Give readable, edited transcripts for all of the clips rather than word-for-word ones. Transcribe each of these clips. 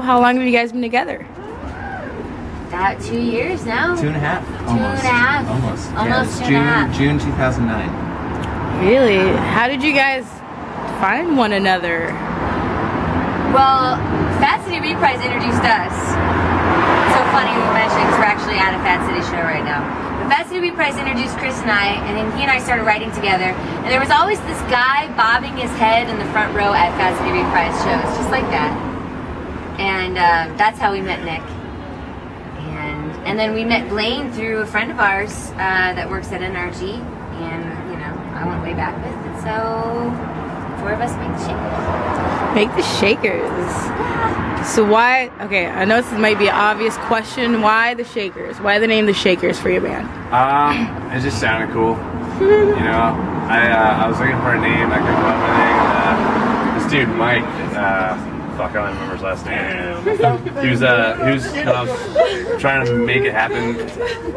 How long have you guys been together? About 2 years now. 2.5. Almost. 2.5. Almost. Almost Yeah, it's June 2009. Really? How did you guys find one another? Well, Fat City Reprise introduced us. It's so funny you mentioned because we're actually at a Fat City show right now. But Fat City Reprise introduced Chris and I, and then he and I started writing together. And there was always this guy bobbing his head in the front row at Fat City Reprise shows, just like that. And that's how we met Nick. And then we met Blaine through a friend of ours that works at NRG, and you know, I went way back with, and so 4 of us make the Shakers. Make the Shakers. So why, okay, I know this might be an obvious question, why the Shakers? Why the name the Shakers for your band? It just sounded cool. You know, I was looking for a name, I couldn't come up with anything. This dude, Mike, fuck, I don't remember his last name. He was trying to make it happen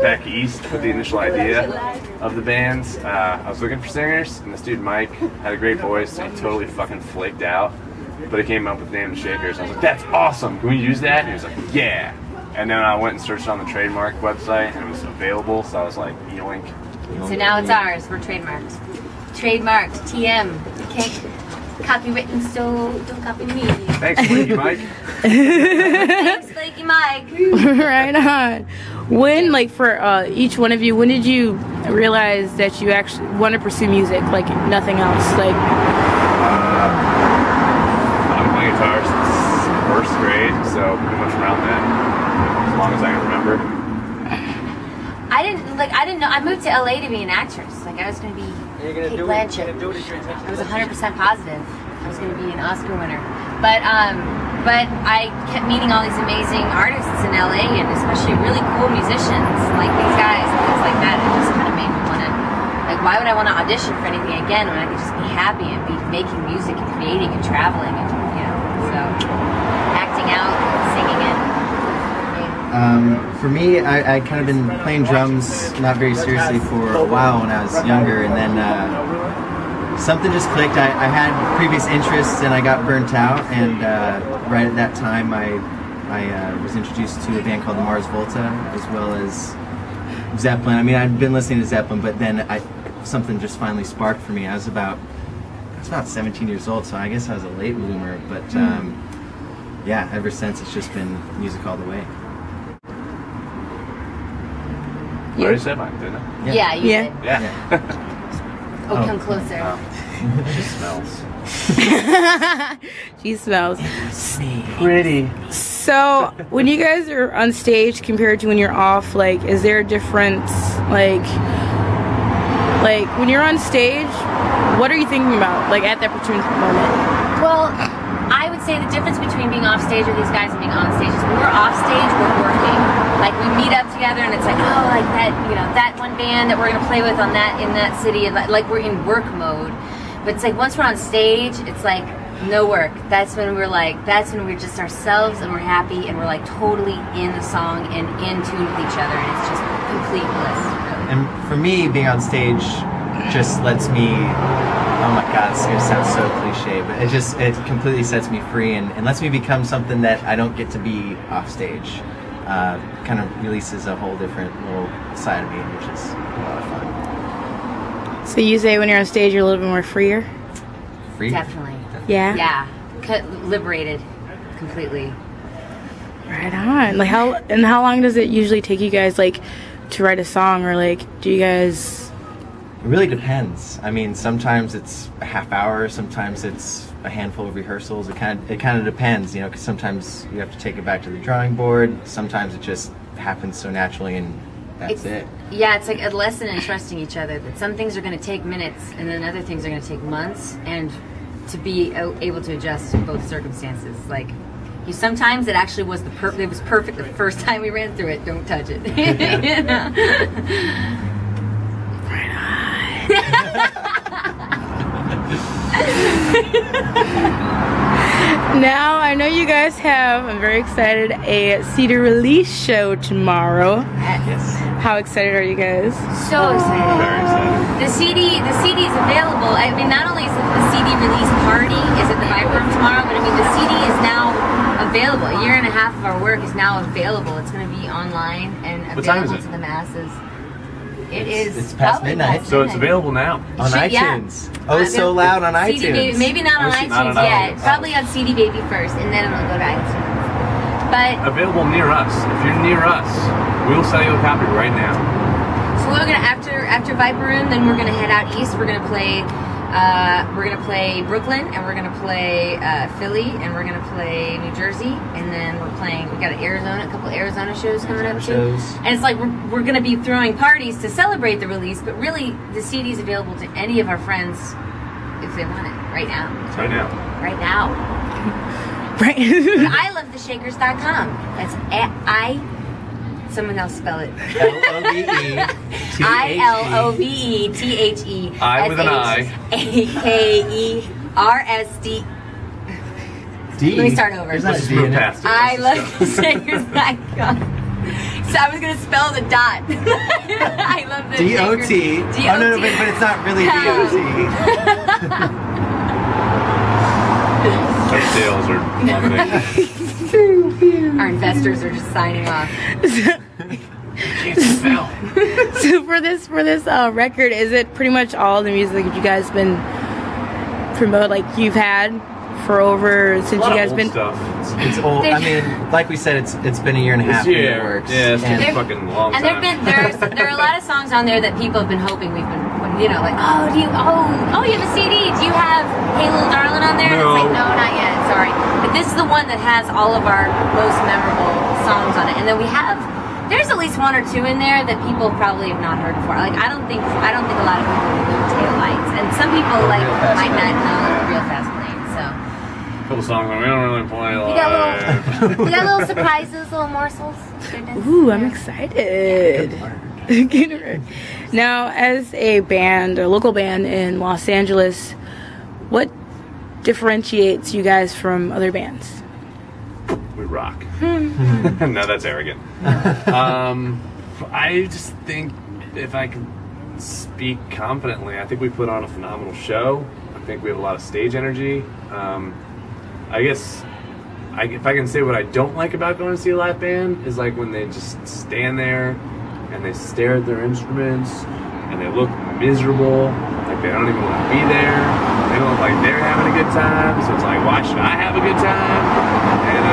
back east with the initial idea of the bands. I was looking for singers, and this dude Mike had a great voice, and he totally fucking flaked out. But he came up with the name The Shakers. I was like, that's awesome, can we use that? And he was like, yeah. And then I went and searched on the trademark website, and it was available, so I was like, yoink. So now it's ours, we're trademarked. Trademarked, TM. You can't copywritten, so don't copy me. Thanks, Flaky Mike. Thanks, Flaky Mike. Right on. When, like, for each one of you, when did you realize that you actually want to pursue music, like nothing else? Like, I've been playing guitar since 1st grade, so pretty much around then, as long as I can remember. I didn't know. I moved to LA to be an actress. Like, I was going to be Kate Blanchett. I was 100% positive I was going to be an Oscar winner. But I kept meeting all these amazing artists in LA, and especially really cool musicians like these guys and things like that. It just kind of made me want to, like, why would I want to audition for anything again when I could just be happy and be making music and creating and traveling and, you know, so acting out, singing it. For me, I kind of been playing drums not very seriously for a while when I was younger, and then something just clicked. I had previous interests and I got burnt out, and right at that time I was introduced to a band called the Mars Volta, as well as Zeppelin. I mean, I'd been listening to Zeppelin, but then something just finally sparked for me. I was about 17 years old, so I guess I was a late bloomer, but yeah, ever since it's just been music all the way. I already said mine, didn't I? Yeah, you did. Yeah. Oh, come closer. She smells. she smells. Pretty. So, when you guys are on stage compared to when you're off, like, is there a difference? Like when you're on stage, what are you thinking about, like, at that particular moment? Well, I would say the difference between being off stage with these guys and being on stage is when we're off stage, we're working. Like, we meet up together and it's like, oh, like that, you know, that one band that we're gonna play with in that city, and like we're in work mode. But it's like once we're on stage, it's like no work. That's when we're just ourselves and we're happy and we're like totally in the song and in tune with each other, and it's just complete bliss. Really. And for me, being on stage just lets me, oh my god, it's gonna sound so cliche, but it completely sets me free and lets me become something that I don't get to be off stage. Kind of releases a whole different little side of me, which is a lot of fun. So you say when you're on stage you're a little bit more freer? Free? Definitely. Yeah? Yeah. Liberated. Completely. Right on. Like, how long does it usually take you guys, like, to write a song, or like, do you guys? It really depends. I mean, sometimes it's a half hour, sometimes it's a handful of rehearsals. It kind of depends, you know, because sometimes you have to take it back to the drawing board. Sometimes it just happens so naturally, and that's it. Yeah, it's like a lesson in trusting each other. That some things are going to take minutes, and then other things are going to take months, and to be able to adjust to both circumstances. Like, sometimes it actually was it was perfect the first time we ran through it. Don't touch it. You know? Right on. Now, I know you guys have, I'm very excited, a CD release show tomorrow. Yes. How excited are you guys? So excited. Very excited. The CD is available. I mean, not only is it the CD release party is at the Vibe Room tomorrow, but I mean the CD is now available. A year and a half of our work is now available. It's going to be online and What time is available it? to the masses. It's past probably midnight. So it's available now. On iTunes. Oh, it's so loud on CD iTunes. Baby, maybe not on iTunes not on yet. iTunes. Probably on CD Baby first, and then it'll go to iTunes. But Available near us. If you're near us, we'll sell you a copy right now. so we're gonna after Viper Room, then we're gonna head out east. We're gonna play Brooklyn, and we're gonna play Philly, and we're gonna play New Jersey, and then we got a couple Arizona shows coming up too. And it's like we're gonna be throwing parties to celebrate the release, but really the CD is available to any of our friends if they want it right now. Right now. Right now. Right. ilovetheshakers.com. That's someone else spell it. ILOVETHE. I with an I. AKERSD. D. Let me start over. There's not a Let's D move in it. past it. ilovetheshakers.com. So I was gonna spell the dot. I love the D-O-T. Shakers. Oh, no, but it's not really D-O-T. Our sales are plummeting. Our investors are just signing off. So for this record, is it pretty much all the music that you guys been promote like you've had for over since you guys been? Stuff. It's old. I mean, like we said, it's been a year and a half in the works. Yeah, it's been And a fucking long And time. there are a lot of songs on there that people have been hoping we've been, like, you have a CD. Do you have Hey Little Darling on there? And No. it's like, no, not yet. Sorry. But this is the one that has all of our most memorable songs on it. And then there's at least one or two in there that people probably have not heard before. Like, I don't think a lot of people know Tail Lights. And some people Real Fast might not Lane. know Real Fast Lane. So A couple songs that we don't really play we live. got little surprises, little morsels. Goodness. Ooh, I'm excited. Now, as a band, a local band in Los Angeles, what differentiates you guys from other bands? We rock. No, that's arrogant. I just think, if I can speak confidently, I think we put on a phenomenal show. I think we have a lot of stage energy. I guess if I can say what I don't like about going to see a live band is like when they just stand there and they stare at their instruments and they look miserable, like they don't even want to be there. They don't look like they're having a good time, so it's like, why should I have a good time? And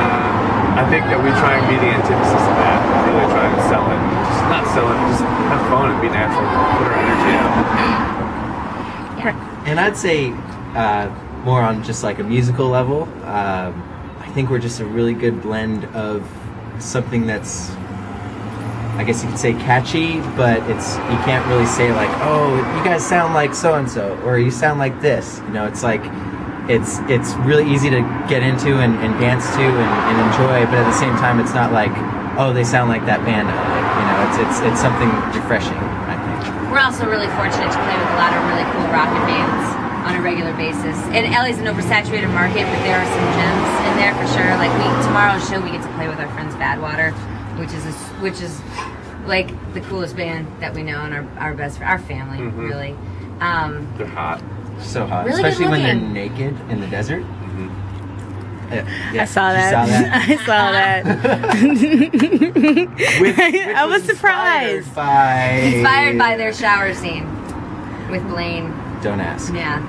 I think that we try and be the antithesis of that. Really try and sell it. Just not sell it, just have fun and be natural. Put our energy out. And I'd say more on just like a musical level, I think we're just a really good blend of something that's, I guess you could say, catchy, but you can't really say like, oh, you guys sound like so-and-so, or you sound like this. It's like, it's really easy to get into and dance to and enjoy, but at the same time, it's not like, oh, they sound like that band. It's something refreshing, I think. We're also really fortunate to play with a lot of really cool rocket bands on a regular basis. And LA's an oversaturated market, but there are some gems in there for sure. Like tomorrow's show, we get to play with our friends Badwater, which is like the coolest band that we know, and our family, really. They're hot. So hot, Really especially when they're good-looking. naked in the desert. I saw that. I saw that. Which I was surprised. Inspired by their shower scene with Blaine. Don't ask. Yeah.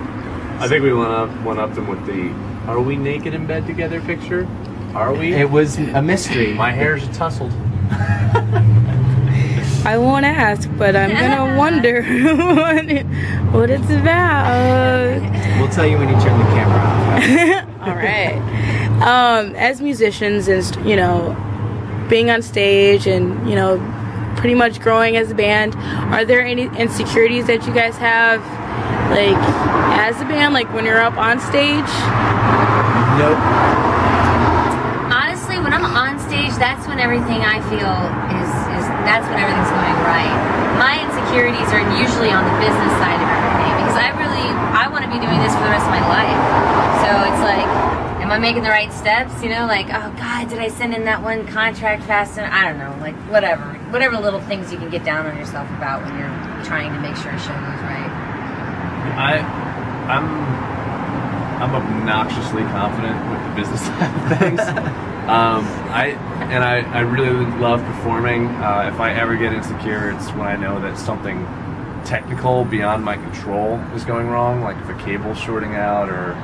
I think we one up them with the "Are we naked in bed together?" picture. Are we? It was a mystery. My hair's tousled. I won't ask, but I'm gonna wonder what it's about. We'll tell you when you turn the camera off. All right. As musicians, and being on stage, and pretty much growing as a band, are there any insecurities that you guys have, like as a band, like when you're up on stage? Nope. Honestly, when I'm on stage, that's when everything I feel is that's when everything's going right. My insecurities are usually on the business side of everything, because I want to be doing this for the rest of my life. So it's like, am I making the right steps? Like, oh God, did I send in that one contract fast enough? I don't know, like whatever little things you can get down on yourself about when you're trying to make sure a show goes right. I'm obnoxiously confident with the business side of things. I really love performing. If I ever get insecure, it's when I know that something technical beyond my control is going wrong, like if a cable's shorting out or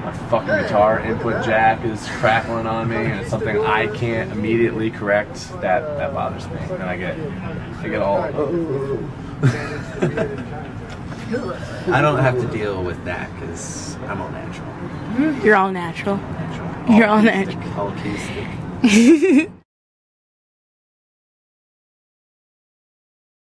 my fucking guitar input jack is crackling on me and it's something I can't immediately correct, that bothers me. And I get all I don't have to deal with that because I'm all natural. You're all natural. You're all natural. All acoustic.